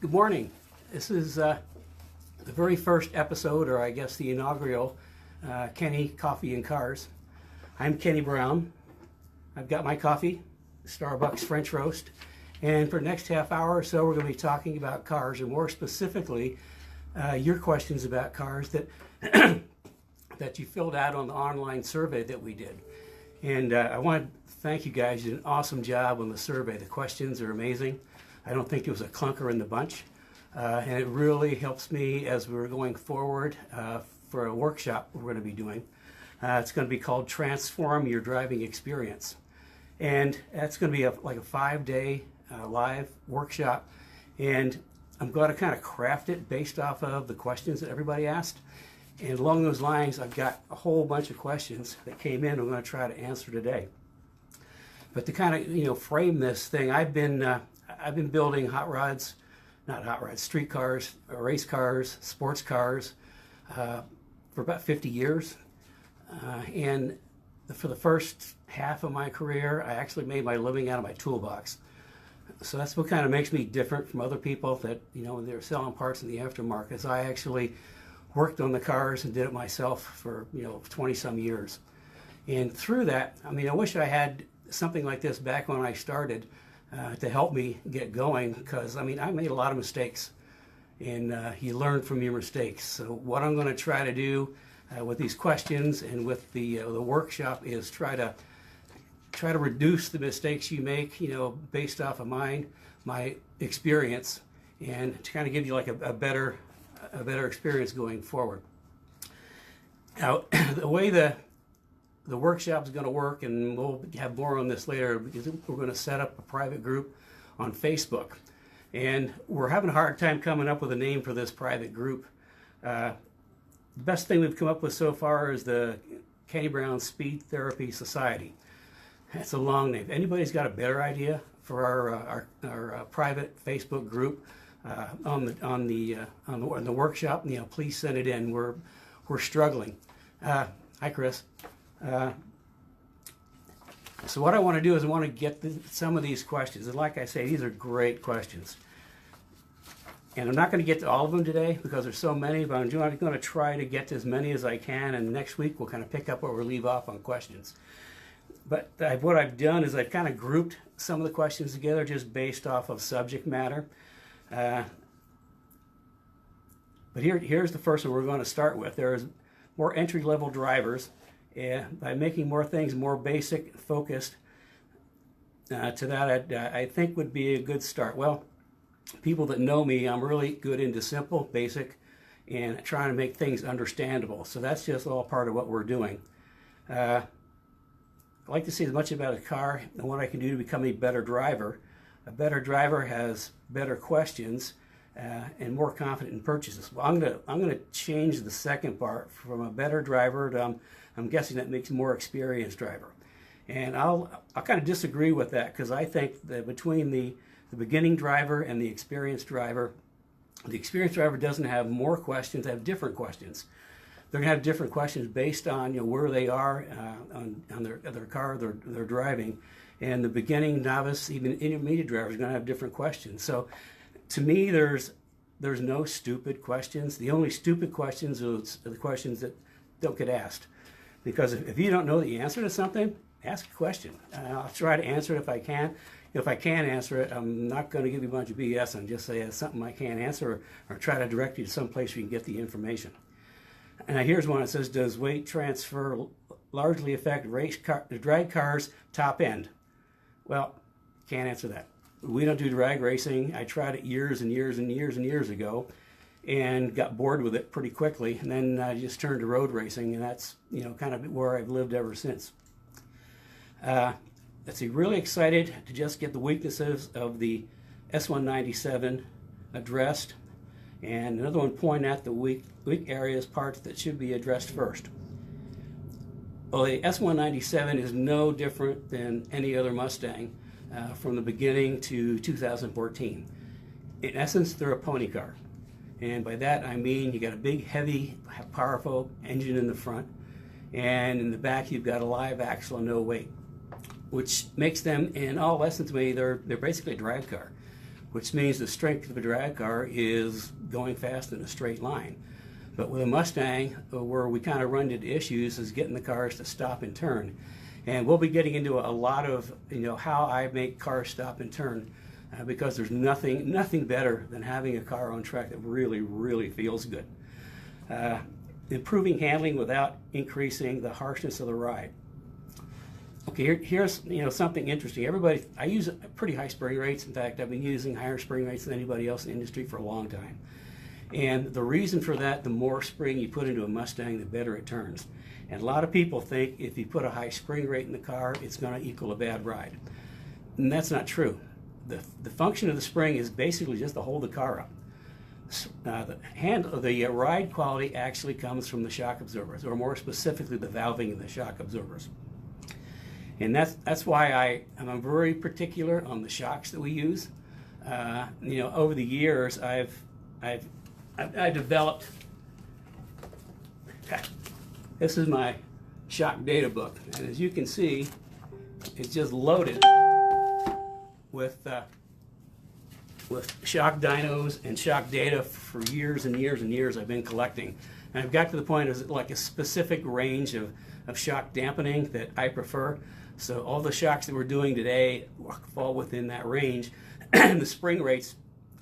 Good morning. This is the very first episode, or I guess the inaugural, Kenny Coffee and Cars. I'm Kenny Brown. I've got my coffee, Starbucks French Roast, and for the next half hour or so we're going to be talking about cars, and more specifically your questions about cars that that you filled out on the online survey that we did. And I want to thank you guys. You did an awesome job on the survey. The questions are amazing. I don't think there was a clunker in the bunch. And it really helps me as we're going forward for a workshop we're going to be doing. It's going to be called Transform Your Driving Experience. And that's going to be like a 5-day live workshop. And I'm going to kind of craft it based off of the questions that everybody asked. And along those lines, I've got a whole bunch of questions that came in I'm going to try to answer today. But to kind of, frame this thing, I've been building street cars, race cars, sports cars for about 50 years. And for the first half of my career, I actually made my living out of my toolbox. So that's what kind of makes me different from other people that, when they're selling parts in the aftermarket, is I actually worked on the cars and did it myself for, 20 some years. And through that, I wish I had something like this back when I started to help me get going, because I made a lot of mistakes, and you learn from your mistakes. So what I'm going to try to do with these questions and with the workshop is try to reduce the mistakes you make, based off of my experience, and to kind of give you like a better experience going forward. Now, the way the workshop is going to work, and we'll have more on this later, because we're going to set up a private group on Facebook. And we're having a hard time coming up with a name for this private group. The best thing we've come up with so far is the Kenny Brown Speed Therapy Society. That's a long name. If anybody's got a better idea for our private Facebook group on the workshop, please send it in. We're struggling. Hi, Chris. So what I want to do is I want to get some of these questions. And like I say, these are great questions. And I'm not going to get to all of them today because there's so many, but I'm going to try to get to as many as I can. And next week we'll kind of pick up where we leave off on questions. But what I've done is I've kind of grouped some of the questions together just based off of subject matter. But here's the first one we're going to start with. There's more entry-level drivers. By making more things more basic, focused, to that I think would be a good start. Well, people that know me, I'm really good into simple, basic, and trying to make things understandable. So that's just all part of what we're doing. I like to see as much about a car and what I can do to become a better driver. A better driver has better questions and more confident in purchases. Well, I'm gonna change the second part from a better driver to I'm guessing that makes a more experienced driver. And I'll kind of disagree with that, because I think that between the beginning driver and the experienced driver doesn't have more questions, they have different questions. They're going to have different questions based on where they are on their car they're driving. And the beginning, novice, even intermediate driver is going to have different questions. So to me, there's no stupid questions. The only stupid questions are the questions that don't get asked. Because if you don't know the answer to something, ask a question. I'll try to answer it if I can. If I can't answer it, I'm not going to give you a bunch of BS and just say it's something I can't answer, or try to direct you to some place where you can get the information. And here's one that says, does weight transfer largely affect drag cars' top end? Well, can't answer that. We don't do drag racing. I tried it years and years and years and years ago, and got bored with it pretty quickly, and then I just turned to road racing, and that's kind of where I've lived ever since. Let's see, really excited to just get the weaknesses of the S197 addressed, and another one pointing at the weak areas, parts that should be addressed first. Well, the S197 is no different than any other Mustang from the beginning to 2014. In essence, they're a pony car. And by that I mean you got a big, heavy, powerful engine in the front, and in the back you've got a live axle and no weight, which makes them, in all essence, they're basically a drag car. which means the strength of a drag car is going fast in a straight line. But with a Mustang, where we kind of run into issues is getting the cars to stop and turn. And we'll be getting into a lot of, how I make cars stop and turn, because there's nothing better than having a car on track that really, really feels good. Improving handling without increasing the harshness of the ride. Okay, here's something interesting. I use pretty high spring rates. In fact, I've been using higher spring rates than anybody else in the industry for a long time. And the reason for that, the more spring you put into a Mustang, the better it turns. And a lot of people think if you put a high spring rate in the car, it's going to equal a bad ride. And that's not true. The function of the spring is basically just to hold the car up. The ride quality actually comes from the shock absorbers, or more specifically the valving of the shock absorbers. And that's why I'm very particular on the shocks that we use. Over the years, I've developed. This is my shock data book, and as you can see, it's just loaded with shock dynos and shock data for years and years and years I've been collecting. And I've got to the point of like a specific range of shock dampening that I prefer. So all the shocks that we're doing today fall within that range. And the spring rates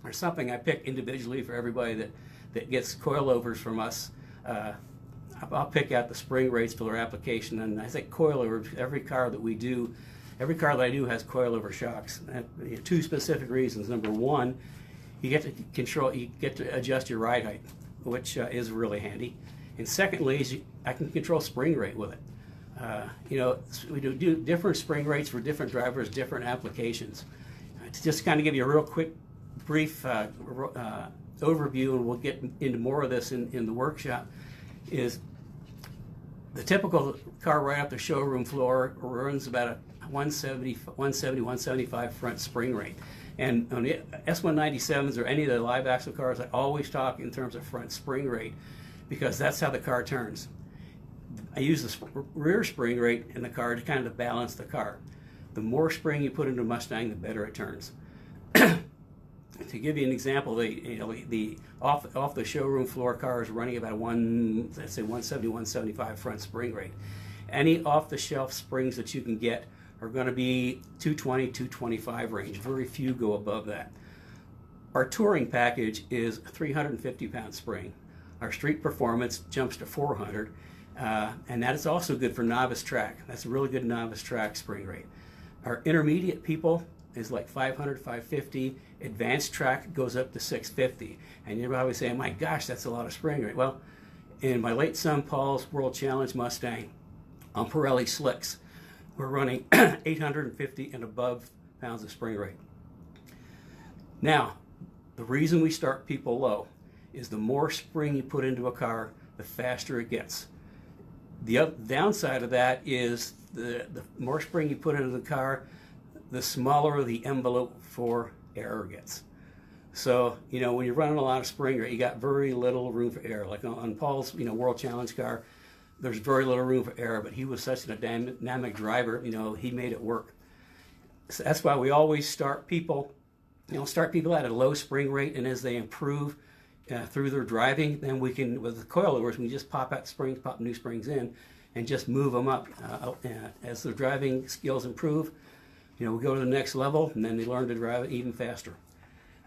are something I pick individually for everybody that gets coilovers from us. I'll pick out the spring rates for their application, and I think coilovers, every car that I do has coilover shocks. Two specific reasons. Number one, you get to adjust your ride height, which is really handy. And secondly, I can control spring rate with it. We do different spring rates for different drivers, different applications. To just kind of give you a real quick, brief overview, and we'll get into more of this in the workshop, is the typical car right off the showroom floor runs about a 170, 175 front spring rate. And on the S197s or any of the live axle cars, I always talk in terms of front spring rate, because that's how the car turns. I use the rear spring rate in the car to kind of balance the car. The more spring you put into a Mustang, the better it turns. To give you an example, the off the showroom floor car is running about let's say 170, 175 front spring rate. Any off the shelf springs that you can get are going to be 220, 225 range. Very few go above that. Our touring package is 350 pound spring. Our street performance jumps to 400, and that is also good for novice track. That's a really good novice track spring rate. Our intermediate people is like 500, 550. Advanced track goes up to 650. And you're probably saying, my gosh, that's a lot of spring rate. Well, in my late son Paul's World Challenge Mustang on Pirelli slicks, we're running 850 and above pounds of spring rate. Now, the reason we start people low is the more spring you put into a car, the faster it gets. The downside of that is the more spring you put into the car, the smaller the envelope for error gets. So, when you're running a lot of spring rate, you got very little room for error. Like on Paul's, World Challenge car, there's very little room for error, but he was such a dynamic driver, he made it work. So that's why we always start people at a low spring rate, and as they improve through their driving, then we can, with the coilovers, we just pop out springs, pop new springs in, and just move them up. As their driving skills improve, we go to the next level, and then they learn to drive it even faster.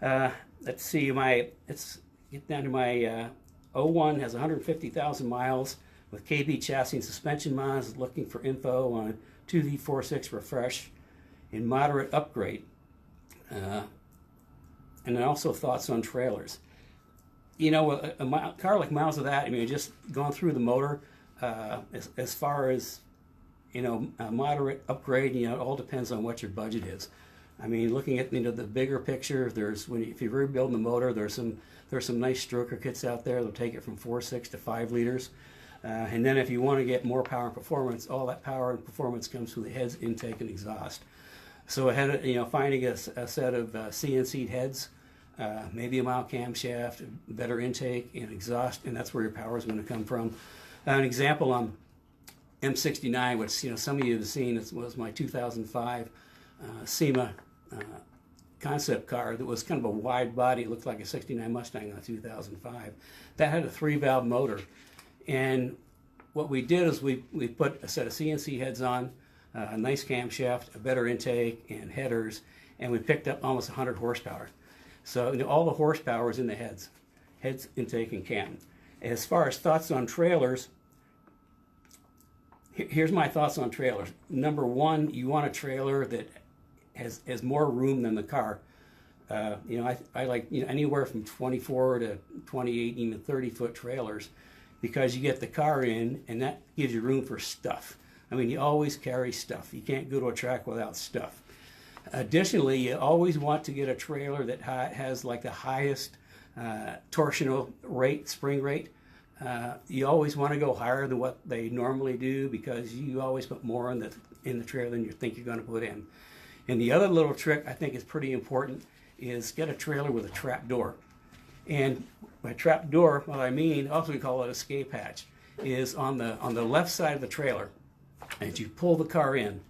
Let's see, let's get down to my 01 has 150,000 miles with KB chassis and suspension mods, looking for info on 2V46 refresh in moderate upgrade. And then also thoughts on trailers. A car like miles of that, just going through the motor, as far as, a moderate upgrade, it all depends on what your budget is. Looking at, the bigger picture, if you're rebuilding the motor, there's some nice stroker kits out there that'll take it from 4.6 to 5 liters. And then if you want to get more power and performance, all that power and performance comes through the heads, intake, and exhaust. So finding a set of CNC heads, maybe a mild camshaft, better intake and exhaust, and that's where your power is going to come from. An example on M69, which some of you have seen, was my 2005 SEMA concept car that was kind of a wide body. It looked like a 69 Mustang on 2005. That had a 3-valve motor. And what we did is we put a set of CNC heads on, a nice camshaft, a better intake, and headers, and we picked up almost 100 horsepower. So all the horsepower is in the heads, intake, and cam. As far as thoughts on trailers, here's my thoughts on trailers. Number one, you want a trailer that has more room than the car. I like anywhere from 24 to 28, even 30-foot trailers, because you get the car in, and that gives you room for stuff. I mean, you always carry stuff. You can't go to a track without stuff. Additionally, you always want to get a trailer that has like the highest torsional rate, spring rate. You always want to go higher than what they normally do, because you always put more in the trailer than you think you're going to put in. And the other little trick I think is pretty important is get a trailer with a trap door. And by trap door, what I mean, also we call it escape hatch, is on the left side of the trailer. As you pull the car in,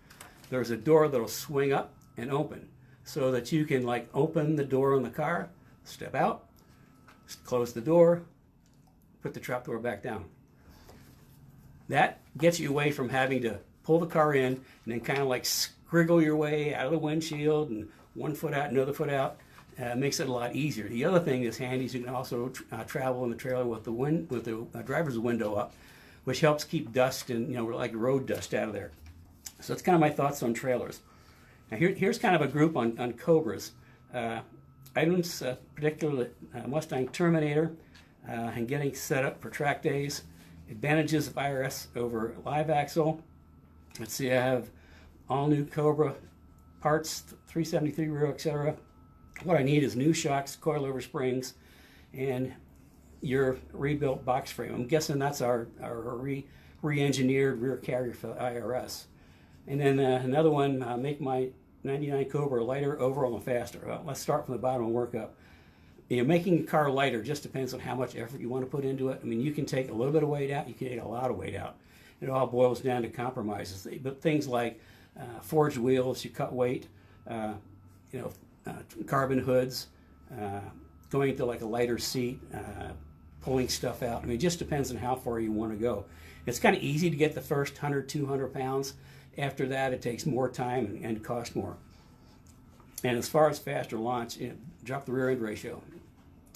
there's a door that'll swing up and open, so that you can like open the door on the car, step out, close the door, put the trap door back down. That gets you away from having to pull the car in and then kind of like scriggle your way out of the windshield and one foot out, another foot out. Makes it a lot easier. The other thing that's handy is you can also travel in the trailer with the driver's window up, which helps keep dust and like road dust out of there. So that's kind of my thoughts on trailers. Now here's kind of a group on Cobras. Items, particularly Mustang Terminator, and getting set up for track days. Advantages of IRS over live axle. Let's see, I have all new Cobra parts, 373 rear, etc. What I need is new shocks, coilover springs, and your rebuilt box frame. I'm guessing that's our re-engineered rear carrier for the IRS. And then another one, make my 99 Cobra lighter, overall, and faster. Well, let's start from the bottom and work up. Making a car lighter just depends on how much effort you want to put into it. I mean, you can take a little bit of weight out, you can take a lot of weight out. It all boils down to compromises. But things like forged wheels, you cut weight, carbon hoods, going to like a lighter seat, pulling stuff out. I mean, it just depends on how far you want to go. It's kind of easy to get the first 100, 200 pounds. After that, it takes more time and costs more. And as far as faster launch, drop the rear end ratio.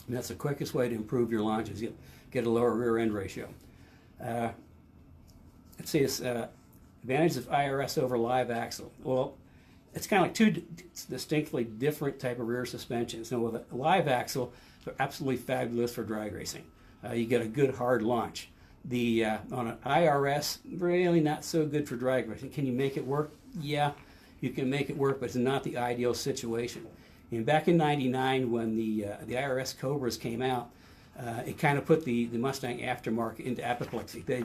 And that's the quickest way to improve your launch, is get a lower rear end ratio. Let's see, it's advantage of IRS over live axle. Well, it's kind of like two distinctly different type of rear suspensions. So with a live axle, they're absolutely fabulous for drag racing. You get a good hard launch. On an IRS, really not so good for drag racing. Can you make it work? Yeah, you can make it work, but it's not the ideal situation. And back in '99, when the IRS Cobras came out, it kind of put the Mustang aftermarket into apoplexy. They,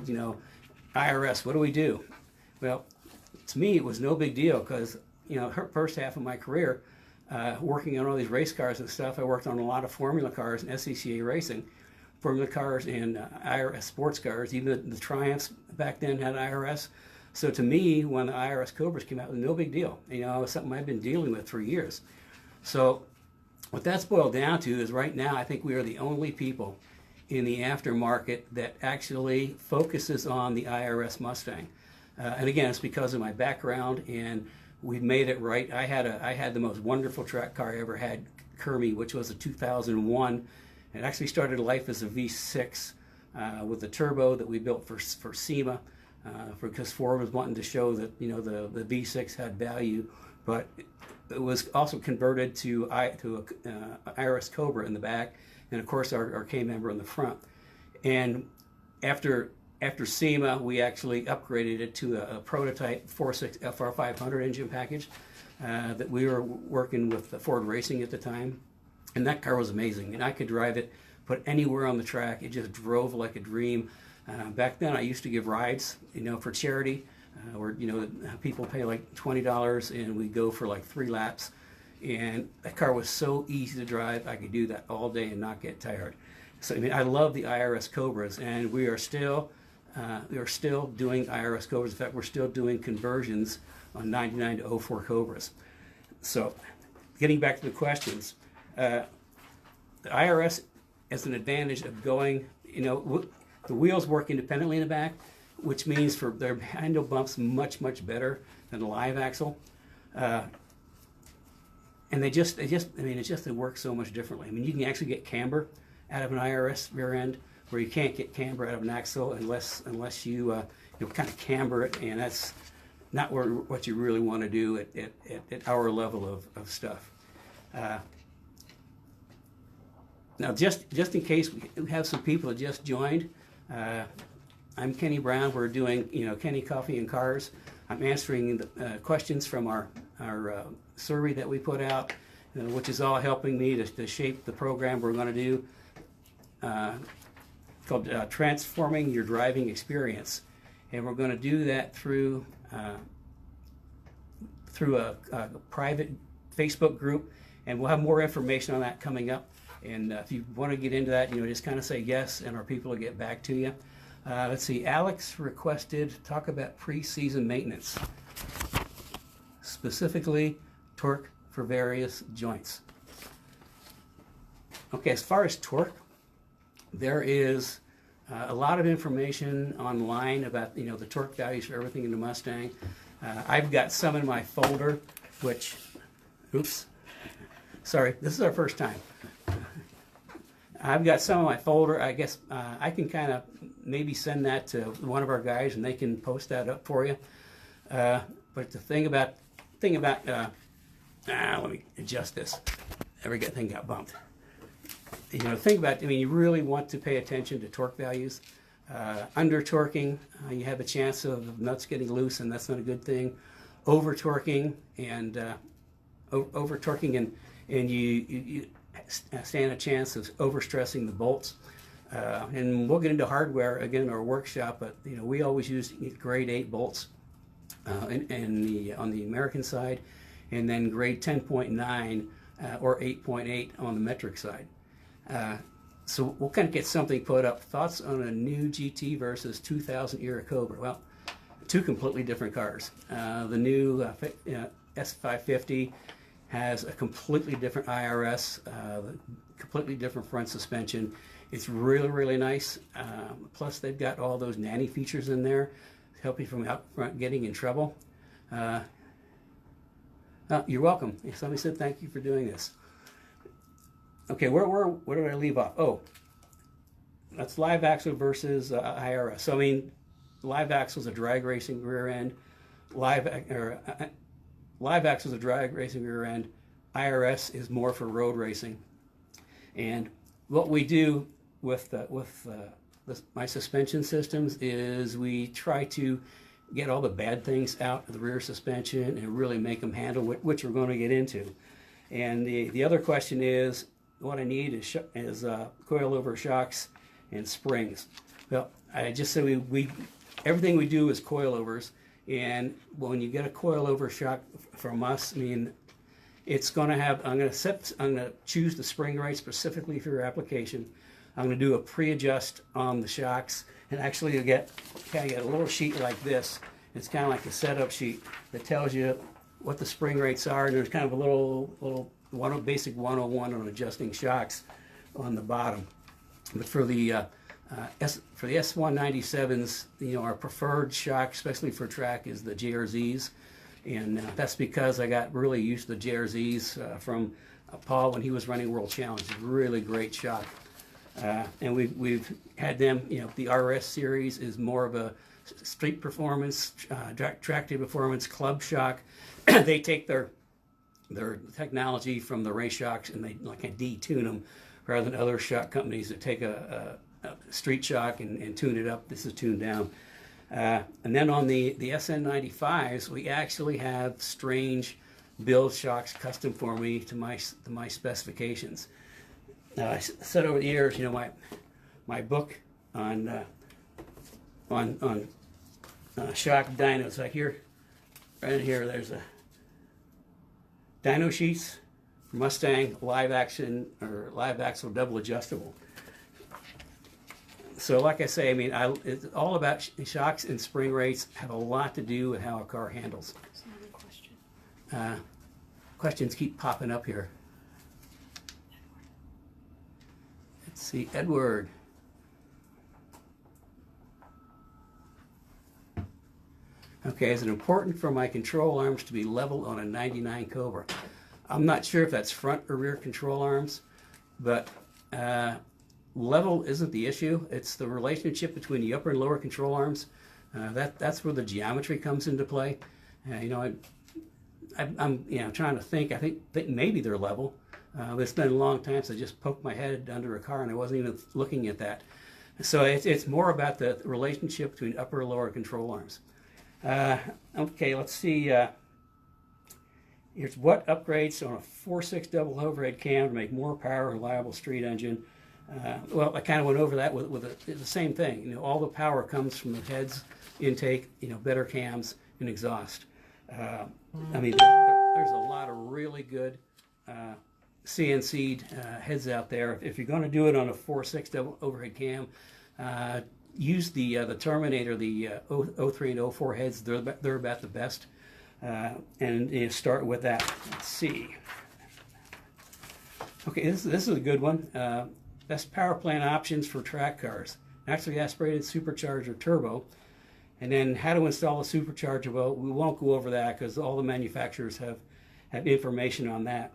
IRS, what do we do? Well, to me, it was no big deal, because her first half of my career, working on all these race cars and stuff, I worked on a lot of formula cars and SCCA racing. Formula cars and IRS sports cars. Even the Triumphs back then had IRS. So to me, when the IRS Cobras came out, it was no big deal. It was something I've been dealing with for years. So what that's boiled down to is right now I think we are the only people in the aftermarket that actually focuses on the IRS Mustang. And again, it's because of my background, and we've made it right. I had the most wonderful track car I ever had, Kermie, which was a 2001. It actually started life as a V6 with a turbo that we built for SEMA, because Ford was wanting to show that the V6 had value, but it was also converted to a IRS Cobra in the back, and of course our K member in the front. And after SEMA, we actually upgraded it to a prototype 4.6 FR500 engine package that we were working with Ford Racing at the time. And that car was amazing, and I could drive it, put anywhere on the track. It just drove like a dream. Back then, I used to give rides, for charity, where people pay like $20, and we go for like 3 laps. And that car was so easy to drive. I could do that all day and not get tired. So I love the IRS Cobras, and we are still doing IRS Cobras. In fact, we're still doing conversions on '99 to '04 Cobras. So getting back to the questions, the IRS has an advantage of going, the wheels work independently in the back, which means for their handle bumps much better than the live axle. And they work so much differently. I mean, you can actually get camber out of an IRS rear end, where you can't get camber out of an axle unless you kind of camber it, and that's not what you really want to do at our level of stuff. Now, just in case we have some people that just joined, I'm Kenny Brown. We're doing Kenny Coffee and Cars. I'm answering the questions from our survey that we put out, which is all helping me to shape the program we're going to do, called Transforming Your Driving Experience. And we're going to do that through a private Facebook group, and we'll have more information on that coming up. And if you want to get into that, just kind of say yes, and our people will get back to you. Let's see, Alex requested talk about pre-season maintenance, specifically torque for various joints. Okay, as far as torque, there is a lot of information online about the torque values for everything in the Mustang. I've got some in my folder, which, oops, sorry, this is our first time. I've got some in my folder. I guess I can kind of maybe send that to one of our guys, and they can post that up for you. But the thing about let me adjust this. Everything got bumped. Think about, you really want to pay attention to torque values. Under torquing, you have a chance of nuts getting loose, and that's not a good thing. Over torquing and you stand a chance of overstressing the bolts. And we'll get into hardware again in our workshop, but we always use grade 8 bolts on the American side, and then grade 10.9 or 8.8 on the metric side. So we'll kind of get something put up. Thoughts on a new GT versus 2000 era Cobra? Well, two completely different cars. The new S550 has a completely different IRS, completely different front suspension. It's really nice. Plus, they've got all those nanny features in there to help you from out front getting in trouble. You're welcome. Somebody said thank you for doing this. Okay, where did I leave off? Oh, that's live axle versus IRS. So live axle is a drag racing rear end. Live axle is a drag racing rear end. IRS is more for road racing. And what we do with my suspension systems is we try to get all the bad things out of the rear suspension and really make them handle which we're going to get into. And the other question is, what I need is coilover shocks and springs. Well, I just said everything we do is coilovers, and when you get a coilover shock from us, it's going to have. I'm going to choose the spring rate specifically for your application. I'm going to do a pre-adjust on the shocks, and actually you get a little sheet like this. It's kind of like a setup sheet that tells you what the spring rates are, and there's kind of a little basic 101 on adjusting shocks on the bottom. But for the S197s, our preferred shock, especially for track, is the JRZs, and that's because I got really used to the JRZs from Paul when he was running World Challenge. Really great shock, and we've had them. The RS series is more of a street performance, track day performance, club shock. They take their technology from the race shocks and they detune them, rather than other shock companies that take a street shock and tune it up. This is tuned down. And then on the SN95s, we actually have strange build shocks custom for me to my specifications. Now, I said over the years, my book on shock dynos. Right here, there's a dyno sheets for Mustang live axle double adjustable. So like I say, it's all about shocks and spring rates have a lot to do with how a car handles. That's another question. questions keep popping up here. Let's see, Edward. Okay, is it important for my control arms to be level on a 99 Cobra? I'm not sure if that's front or rear control arms, but level isn't the issue. It's the relationship between the upper and lower control arms. That's where the geometry comes into play. You know, I'm trying to think. I think maybe they're level, but it's been a long time since I just poked my head under a car and I wasn't even looking at that. So it's more about the relationship between upper and lower control arms. Okay, let's see. Here's what upgrades on a 4.6 double overhead cam to make more power, reliable street engine. Well, I kind of went over that with the same thing. You know, all the power comes from the heads, intake, you know, better cams and exhaust. I mean, there's a lot of really good CNC'd heads out there. If you're going to do it on a 4.6 double overhead cam, use the Terminator, the 03 and 04 heads. They're about the best. And you start with that. Let's see. Okay, this is a good one. Best power plant options for track cars. Naturally aspirated supercharger turbo. And then how to install a supercharger. Well, we won't go over that because all the manufacturers have information on that.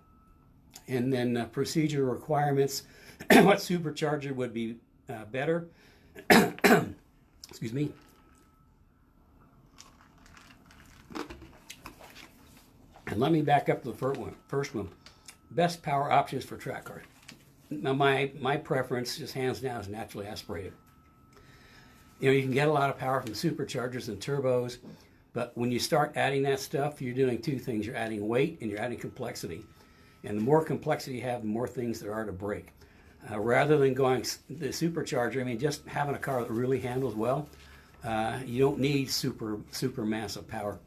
And then procedure requirements. What supercharger would be better? Excuse me. And let me back up to the first one. Best power options for track cars. Now my preference, just hands down, is naturally aspirated. You know, you can get a lot of power from superchargers and turbos, but when you start adding that stuff, you're doing two things. You're adding weight and you're adding complexity. And the more complexity you have, the more things there are to break. Rather than going the supercharger, I mean, just having a car that really handles well, you don't need super massive power.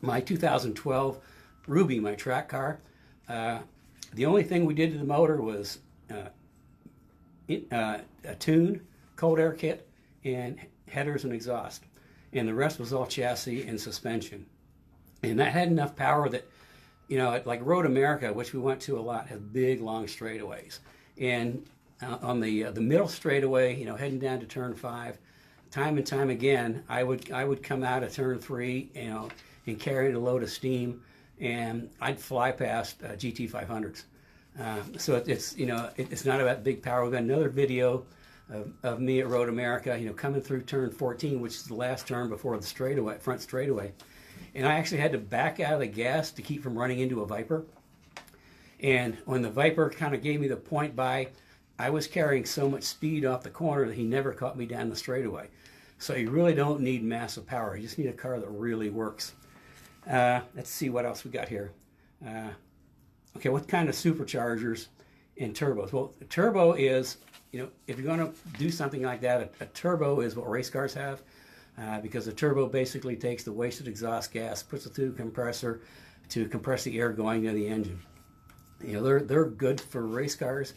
My 2012 Ruby, my track car, the only thing we did to the motor was a tune, cold air kit, and headers and exhaust. And the rest was all chassis and suspension. And that had enough power that, you know, like Road America, which we went to a lot, has big, long straightaways. And on the middle straightaway, you know, heading down to turn 5, time and time again, I would come out of turn 3, you know, and carry a load of steam, and I'd fly past GT500s. So it's, you know, it's not about big power. We've got another video of me at Road America, you know, coming through turn 14, which is the last turn before the straightaway, front straightaway. And I actually had to back out of the gas to keep from running into a Viper. And when the Viper kind of gave me the point by, I was carrying so much speed off the corner that he never caught me down the straightaway. So you really don't need massive power. You just need a car that really works. Let's see what else we got here. Okay, what kind of superchargers and turbos? Well, a turbo is, you know, if you're going to do something like that, a turbo is what race cars have, because a turbo basically takes the wasted exhaust gas, puts it through a compressor to compress the air going to the engine. You know, they're good for race cars.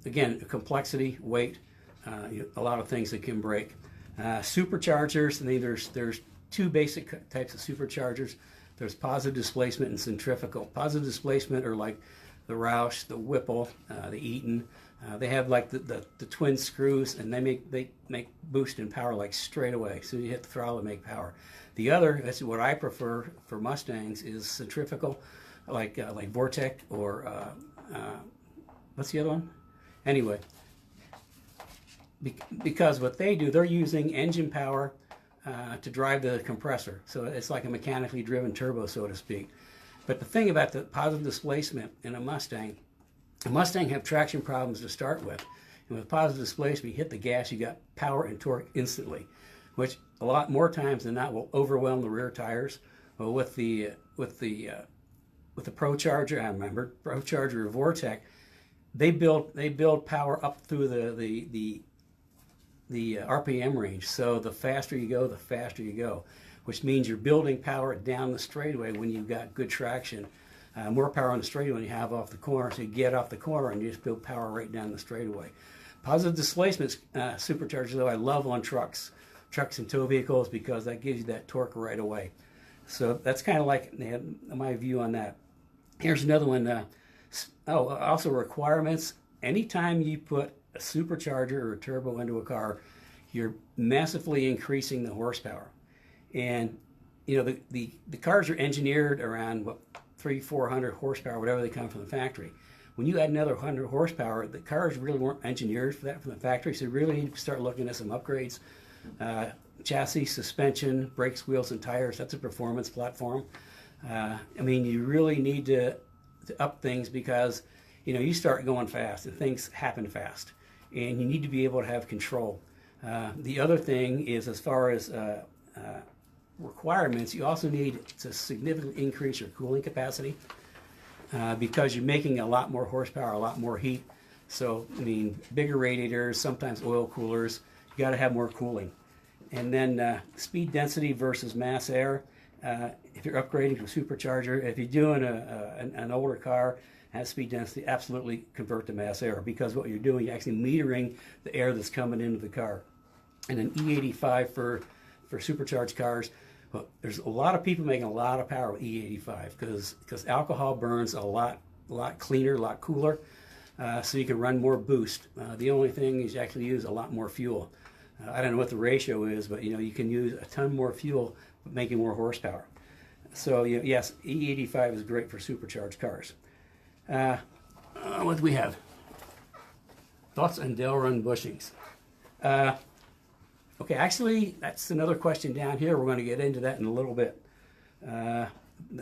Again, complexity, weight, a lot of things that can break. Superchargers, I mean, there's two basic types of superchargers. There's positive displacement and centrifugal. Positive displacement are like the Roush, the Whipple, the Eaton. They have like the twin screws, and they make boost in power like straight away. So you hit the throttle to make power. The other, that's what I prefer for Mustangs, is centrifugal, like Vortec or what's the other one? Anyway, because what they do, they're using engine power to drive the compressor. So it's like a mechanically driven turbo, so to speak. But the thing about the positive displacement in a Mustang have traction problems to start with. And with positive displacement, you hit the gas, you got power and torque instantly, which a lot more times than not will overwhelm the rear tires. Well, with the Procharger, I remember Procharger or Vortec, they build power up through the RPM range. So the faster you go, which means you're building power down the straightaway when you've got good traction. More power on the straightaway than you have off the corner. So you get off the corner and you just build power right down the straightaway. Positive displacement superchargers, though, I love on trucks and tow vehicles, because that gives you that torque right away. So that's kind of like my view on that. Here's another one. Also requirements. Anytime you put a supercharger or a turbo into a car, you're massively increasing the horsepower. And you know, the cars are engineered around what, 300-400 horsepower, whatever they come from the factory. When you add another 100 horsepower, the cars really weren't engineered for that from the factory, so you really need to start looking at some upgrades. Chassis, suspension, brakes, wheels, and tires. That's a performance platform. I mean, you really need to up things because, you know, you start going fast and things happen fast, and you need to be able to have control. The other thing is, as far as requirements, you also need to significantly increase your cooling capacity because you're making a lot more horsepower, a lot more heat. So, I mean, bigger radiators, sometimes oil coolers, you got to have more cooling. And then speed density versus mass air. If you're upgrading to a supercharger, if you're doing an older car, has speed density, absolutely convert to mass air, because what you're doing, you're actually metering the air that's coming into the car. And an E85 for supercharged cars, well, there's a lot of people making a lot of power with E85 because alcohol burns a lot cleaner, a lot cooler, so you can run more boost. The only thing is you actually use a lot more fuel. I don't know what the ratio is, but you know, you can use a ton more fuel, but making more horsepower. So yes, E85 is great for supercharged cars. What do we have? Thoughts on Delrin bushings? Okay, actually, that's another question down here. We're going to get into that in a little bit.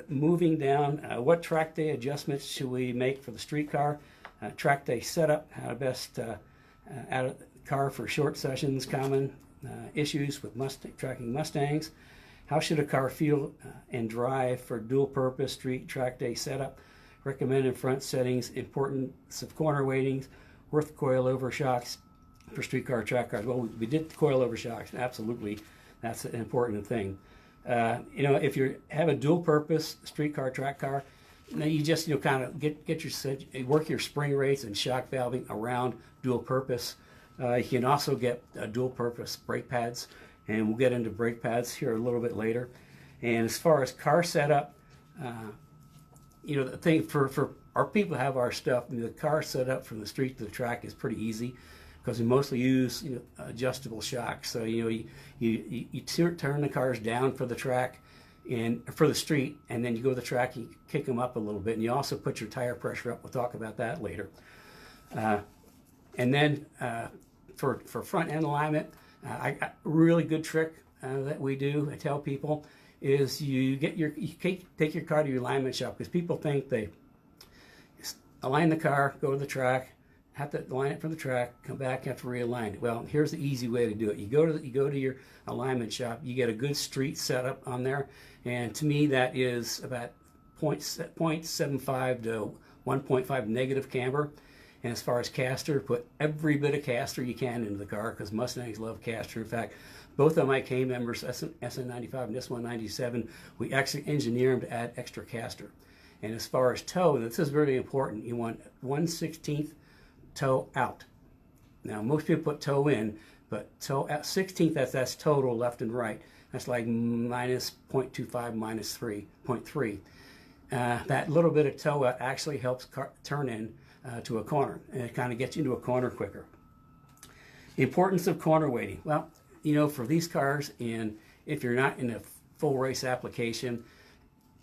Moving down, what track day adjustments should we make for the street car? Track day setup, how to best out of the car for short sessions, common issues with tracking Mustangs. How should a car feel and drive for dual purpose street track day setup? Recommended front settings, importance of corner weightings, worth coilover shocks for street car track cars. Well, we did coilover shocks, absolutely. That's an important thing. You know, if you have a dual purpose street car track car, you just, you know, kind of work your spring rates and shock valving around dual purpose. You can also get dual purpose brake pads, and we'll get into brake pads here a little bit later. And as far as car setup, you know, the thing for our people who have our stuff, I mean, the car setup from the street to the track is pretty easy because we mostly use, you know, adjustable shocks. So, you know, you turn the cars down for the track and for the street, and then you go to the track, you kick them up a little bit, and you also put your tire pressure up. We'll talk about that later. And then for front end alignment, a really good trick that we do, I tell people, is you take your car to your alignment shop, because people think they align the car, go to the track, have to align it from the track, come back, have to realign it. Well, here's the easy way to do it. You go to your alignment shop, you get a good street setup on there, and to me that is about 0.75 to 1.5 negative camber. And as far as caster, put every bit of caster you can into the car, because Mustangs love caster. In fact, both of my K members, SN95 and S197, we actually engineer them to add extra caster. And as far as toe, this is really important. You want 1/16 toe out. Now, most people put toe in, but toe out 16th, that's total left and right. That's like minus 0.25, minus 3.3. That little bit of toe out actually helps turn in to a corner, and it kind of gets you into a corner quicker. The importance of corner weighting. Well, you know, for these cars, and if you're not in a full race application,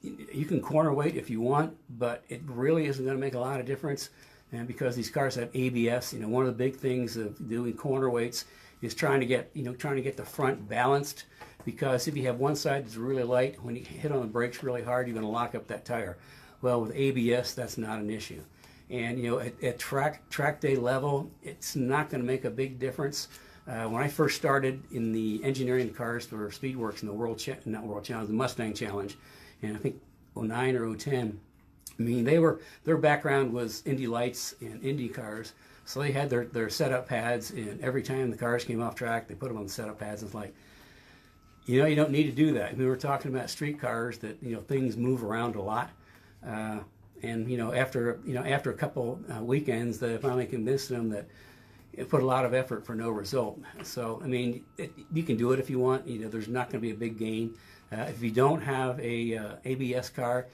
you can corner weight if you want, but it really isn't going to make a lot of difference. And because these cars have ABS, you know, one of the big things of doing corner weights is trying to get the front balanced, because if you have one side that's really light, when you hit on the brakes really hard, you're going to lock up that tire. Well, with ABS, that's not an issue. And you know, at track day level, it's not going to make a big difference. When I first started in the engineering cars for Speedworks in the Mustang Challenge, and I think 09 or 010, I mean, their background was Indy Lights and Indy cars, so they had their setup pads, and every time the cars came off track, they put them on the setup pads. And it's like, you know, you don't need to do that. We were talking about street cars that, you know, things move around a lot. And you know, after a couple weekends, they finally convinced them that it put a lot of effort for no result. So I mean, you can do it if you want. You know, there's not going to be a big gain. If you don't have a ABS car,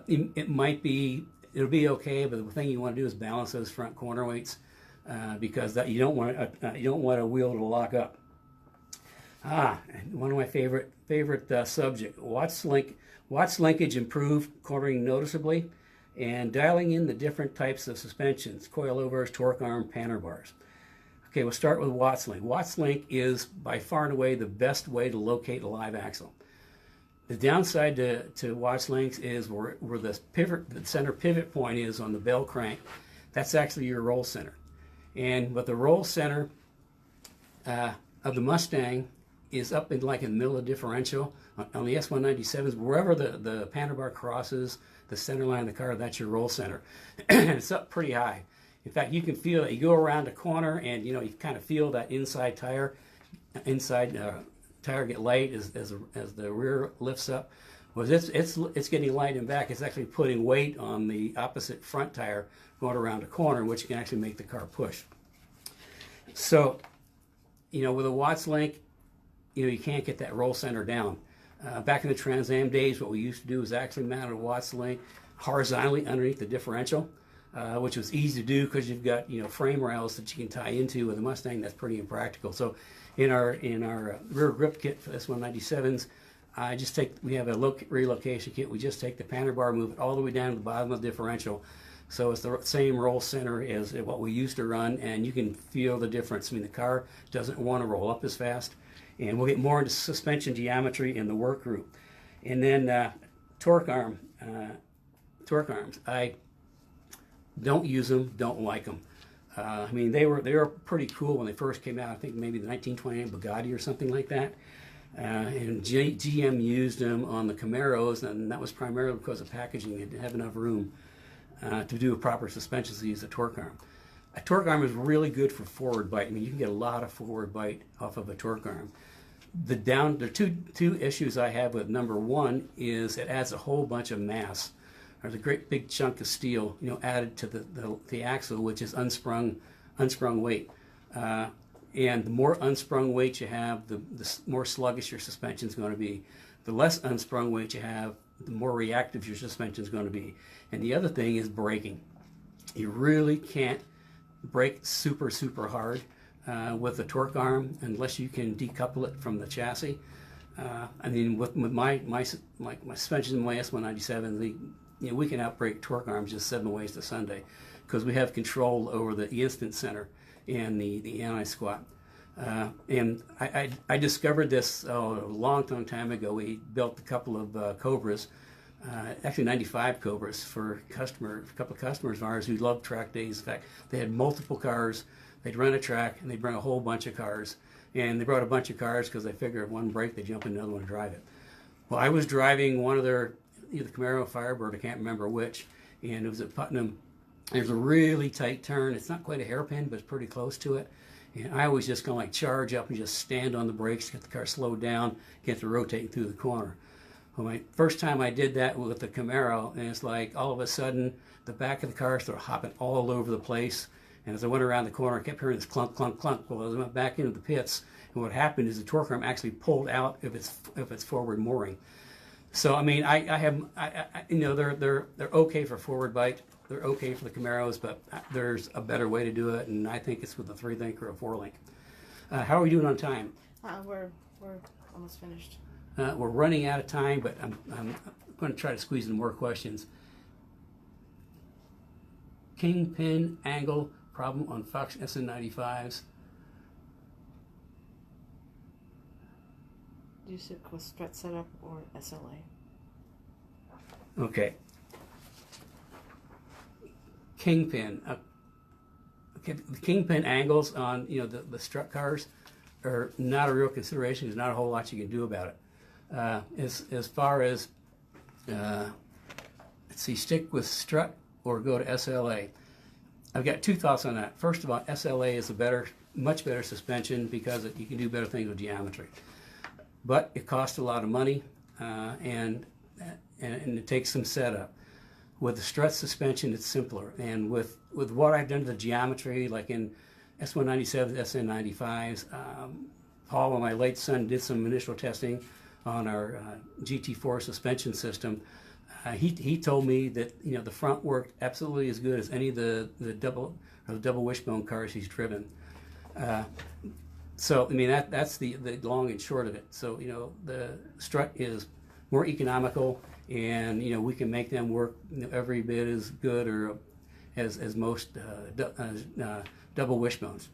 It might be, it'll be okay, but the thing you want to do is balance those front corner weights because you don't want a wheel to lock up. One of my favorite subject, Watts linkage improved cornering noticeably, and dialing in the different types of suspensions, coilovers, torque arm, panner bars. Okay, we'll start with Watts link. Watts link is by far and away the best way to locate a live axle. The downside to Watts links is where the center pivot point is on the bell crank. That's actually your roll center. And but the roll center of the Mustang is up in like in the middle of the differential. On the S197s, wherever the panner bar crosses the center line of the car, that's your roll center. And it's up pretty high. In fact, you can feel it. You go around a corner and you kind of feel that inside tire get light as the rear lifts up. Well, it's getting light in back. It's actually putting weight on the opposite front tire going around a corner, which can actually make the car push. So, with a Watts link, you can't get that roll center down. Back in the Trans Am days, what we used to do is actually mount a Watts link horizontally underneath the differential, which was easy to do because you've got frame rails that you can tie into. With a Mustang, that's pretty impractical. So in our rear grip kit for S197s, we have a relocation kit. We just take the panner bar, move it all the way down to the bottom of the differential. So it's the same roll center as what we used to run, and you can feel the difference. I mean, the car doesn't want to roll up as fast. And we'll get more into suspension geometry in the work group. And then torque arms. I don't use them, don't like them. I mean, they were pretty cool when they first came out. I think maybe the 1928 Bugatti or something like that. And GM used them on the Camaros, and that was primarily because of packaging. They didn't have enough room to do a proper suspension, so they used a torque arm. A torque arm is really good for forward bite. I mean, you can get a lot of forward bite off of a torque arm. There are two issues I have with number one is it adds a whole bunch of mass. There's a great big chunk of steel, added to the axle, which is unsprung weight. And the more unsprung weight you have, the more sluggish your suspension is going to be. The less unsprung weight you have, the more reactive your suspension is going to be. And the other thing is braking. You really can't brake super hard with the torque arm unless you can decouple it from the chassis. I mean, with my suspension in my S197, we can outbrake torque arms just 7 ways to Sunday because we have control over the instant center and the anti-squat. And I discovered this a long time ago. We built a couple of Cobras, actually 95 Cobras for a couple of customers of ours who loved track days. In fact, they had multiple cars. They'd run a track and they'd bring a whole bunch of cars. And they brought a bunch of cars because they figured if one break, they'd jump in another one and drive it. Well, I was driving one of their, either Camaro or Firebird, I can't remember which, and it was at Putnam. There's a really tight turn. It's not quite a hairpin, but it's pretty close to it. And I always just kind of charge up and just stand on the brakes, get the car slowed down, get to rotating through the corner. Well, my first time I did that with the Camaro, and it's like all of a sudden the back of the car started hopping all over the place. And as I went around the corner, I kept hearing this clunk, clunk, clunk. Well, as I went back into the pits, and what happened is the torque arm actually pulled out of its forward mooring. So I mean, they're okay for forward bite. They're okay for the Camaros, but there's a better way to do it, and I think it's with a 3-link or a 4-link. How are we doing on time? We're almost finished. We're running out of time, but I'm going to try to squeeze in more questions. Kingpin angle problem on Fox SN95s. Do you stick with strut setup or SLA? Okay. Kingpin. Okay, the kingpin angles on the strut cars are not a real consideration. There's not a whole lot you can do about it. As far as let's see, stick with strut or go to SLA. I've got two thoughts on that. First of all, SLA is much better suspension because you can do better things with geometry. But it costs a lot of money and it takes some setup. With the strut suspension, it's simpler. And with what I've done to the geometry, like in S197s, SN95s, Paul and my late son did some initial testing on our GT4 suspension system. he told me that the front worked absolutely as good as any of the double wishbone cars he's driven. So I mean that's the long and short of it. So the strut is more economical, and we can make them work every bit as good or as most double wishbones.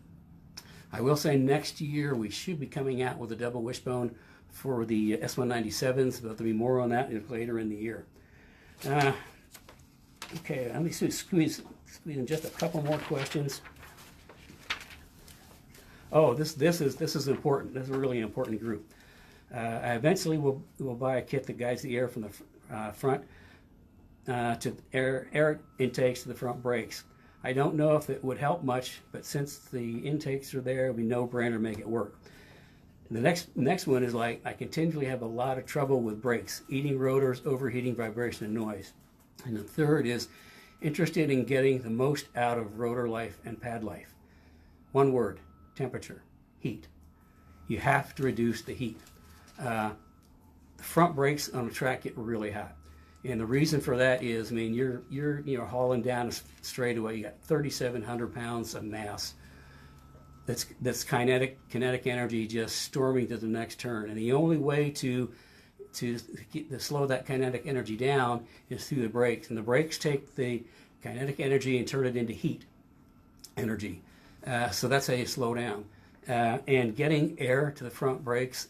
I will say next year we should be coming out with a double wishbone for the S197s, but there'll be more on that later in the year. Okay, let me squeeze in just a couple more questions. Oh, this is important. This is a really important group. I eventually will buy a kit that guides the air from the front to air intakes to the front brakes. I don't know if it would help much, but since the intakes are there, it would be no-brainer to make it work. The next one is like, I continually have a lot of trouble with brakes, eating rotors, overheating, vibration, and noise. And the third is interested in getting the most out of rotor life and pad life. One word: temperature, heat. You have to reduce the heat. The front brakes on the track get really hot. And the reason for that is, I mean, you're hauling down a straightaway. You got 3,700 pounds of mass. That's kinetic energy just storming to the next turn. And the only way to slow that kinetic energy down is through the brakes. And the brakes take the kinetic energy and turn it into heat energy. So that's how you slow down. And getting air to the front brakes,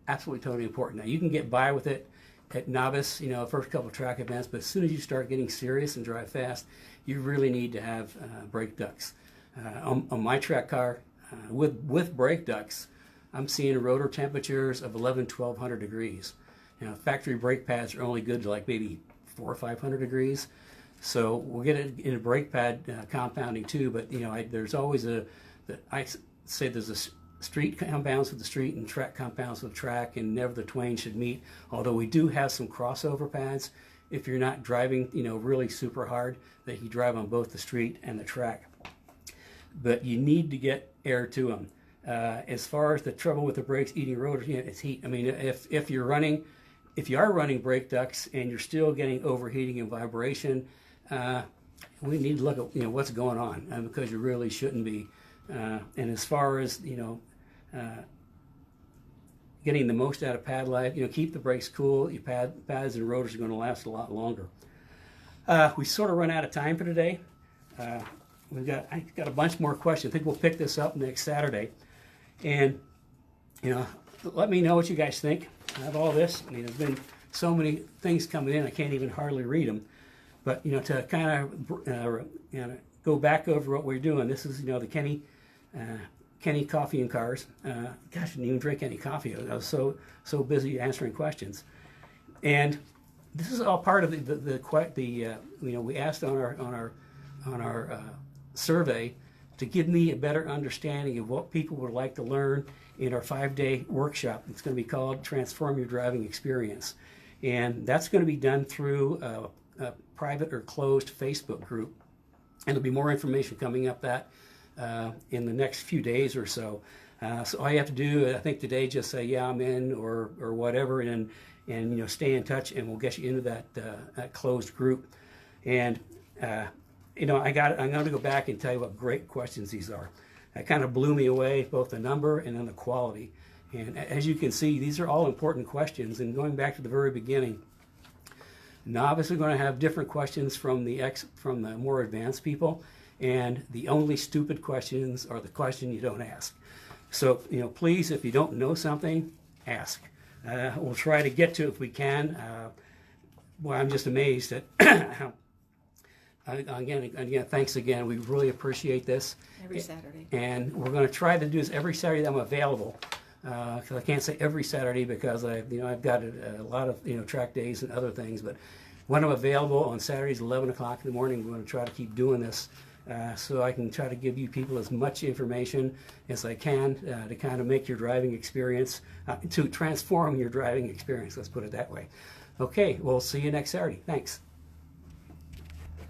absolutely totally important. Now you can get by with it at novice, first couple of track events, but as soon as you start getting serious and drive fast, you really need to have brake ducts. On my track car, with brake ducts, I'm seeing rotor temperatures of 1,100–1,200 degrees. Factory brake pads are only good to like maybe 400 or 500 degrees. So we'll get it in a brake pad compounding too, but there's always I say there's a street compounds with the street and track compounds with the track, and never the twain should meet. Although we do have some crossover pads if you're not driving really super hard, that you drive on both the street and the track. But you need to get air to them. As far as the trouble with the brakes eating rotors, it's heat. I mean, if you are running brake ducts and you're still getting overheating and vibration, we need to look at what's going on, because you really shouldn't be. And as far as getting the most out of pad life, keep the brakes cool. Your pads and rotors are going to last a lot longer. We sort of run out of time for today. I got a bunch more questions. I think we'll pick this up next Saturday. And let me know what you guys think of all this. I mean, there's been so many things coming in, I can't even hardly read them. But to kind of go back over what we're doing. This is the Kenny Coffee and Cars. Gosh, I didn't even drink any coffee. I was so busy answering questions. And this is all part of we asked on our survey to give me a better understanding of what people would like to learn in our 5-day workshop. It's going to be called Transform Your Driving Experience. And that's going to be done through a private or closed Facebook group. And there'll be more information coming up that in the next few days or so. So all you have to do, I think today, just say, yeah, I'm in, or whatever, and stay in touch, and we'll get you into that closed group. And I'm going to go back and tell you what great questions these are. That kind of blew me away, both the number and then the quality. And as you can see, these are all important questions. And going back to the very beginning, novice are going to have different questions from the more advanced people, and the only stupid questions are the question you don't ask. So please, if you don't know something, ask. We'll try to get to it if we can. Well, I'm just amazed at again, thanks again. We really appreciate this. Every Saturday. And we're going to try to do this every Saturday that I'm available. Because I can't say every Saturday because I've got a lot of track days and other things. But when I'm available on Saturdays, 11 o'clock in the morning, we're going to try to keep doing this so I can try to give you people as much information as I can to kind of make your driving experience, to transform your driving experience. Let's put it that way. Okay, we'll see you next Saturday. Thanks.